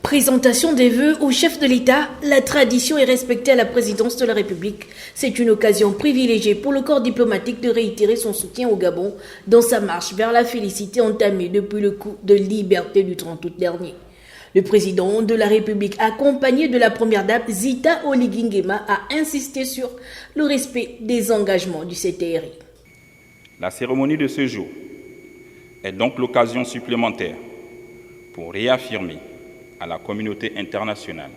Présentation des vœux au chef de l'État, la tradition est respectée à la présidence de la République. C'est une occasion privilégiée pour le corps diplomatique de réitérer son soutien au Gabon dans sa marche vers la félicité entamée depuis le coup de liberté du 30 août dernier. Le président de la République, accompagné de la première dame Zita Oligui Nguema, a insisté sur le respect des engagements du CTRI. La cérémonie de ce jour est donc l'occasion supplémentaire pour réaffirmer à la communauté internationale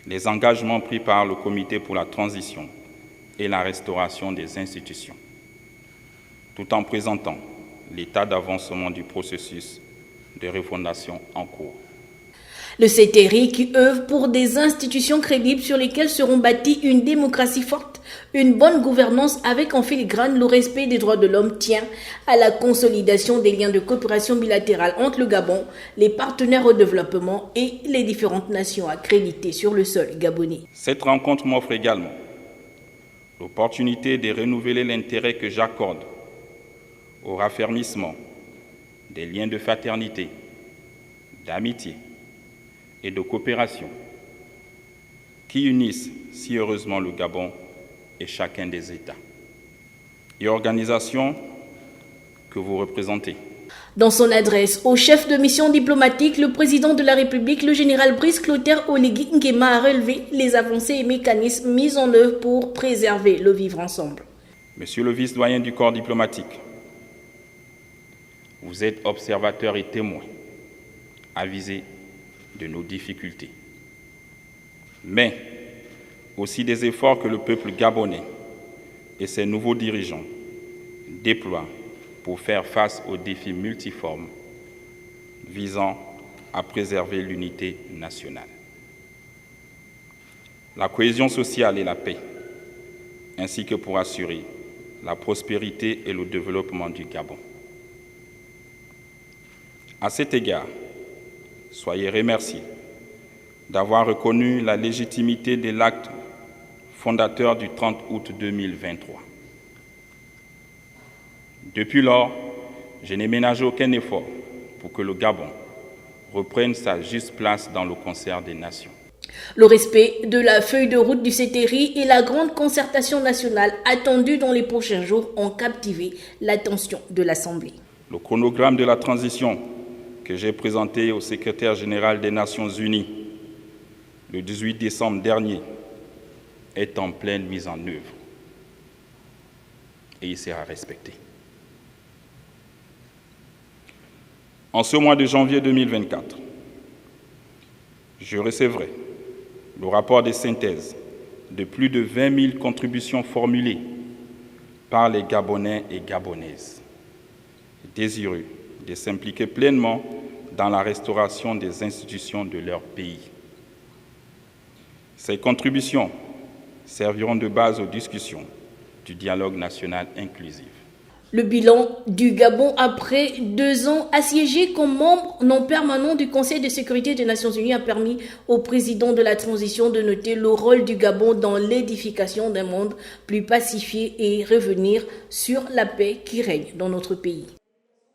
les engagements pris par le Comité pour la transition et la restauration des institutions, tout en présentant l'état d'avancement du processus de refondation en cours. Le CTRI qui œuvre pour des institutions crédibles sur lesquelles seront bâties une démocratie forte, une bonne gouvernance avec en filigrane le respect des droits de l'homme tient à la consolidation des liens de coopération bilatérale entre le Gabon, les partenaires au développement et les différentes nations accréditées sur le sol gabonais. Cette rencontre m'offre également l'opportunité de renouveler l'intérêt que j'accorde au raffermissement des liens de fraternité, d'amitié et de coopération qui unissent si heureusement le Gabon et chacun des États et organisations que vous représentez. Dans son adresse au chef de mission diplomatique, le président de la République, le général Brice Clotaire Oligui Nguema, a relevé les avancées et mécanismes mis en œuvre pour préserver le vivre ensemble. Monsieur le vice-doyen du corps diplomatique, vous êtes observateur et témoin avisé de nos difficultés, mais aussi des efforts que le peuple gabonais et ses nouveaux dirigeants déploient pour faire face aux défis multiformes visant à préserver l'unité nationale, la cohésion sociale et la paix, ainsi que pour assurer la prospérité et le développement du Gabon. À cet égard, soyez remerciés d'avoir reconnu la légitimité de l'acte fondateur du 30 août 2023. Depuis lors, je n'ai ménagé aucun effort pour que le Gabon reprenne sa juste place dans le concert des nations. Le respect de la feuille de route du CTRI et la grande concertation nationale attendue dans les prochains jours ont captivé l'attention de l'Assemblée. Le chronogramme de la transition que j'ai présenté au secrétaire général des Nations Unies le 18 décembre dernier est en pleine mise en œuvre et il sera respecté. En ce mois de janvier 2024, je recevrai le rapport de synthèse de plus de 20 000 contributions formulées par les Gabonais et Gabonaises, désireux de s'impliquer pleinement dans la restauration des institutions de leur pays. Ces contributions serviront de base aux discussions du dialogue national inclusif. Le bilan du Gabon après 2 ans assiégé comme membre non permanent du Conseil de sécurité des Nations Unies a permis au président de la transition de noter le rôle du Gabon dans l'édification d'un monde plus pacifié et revenir sur la paix qui règne dans notre pays.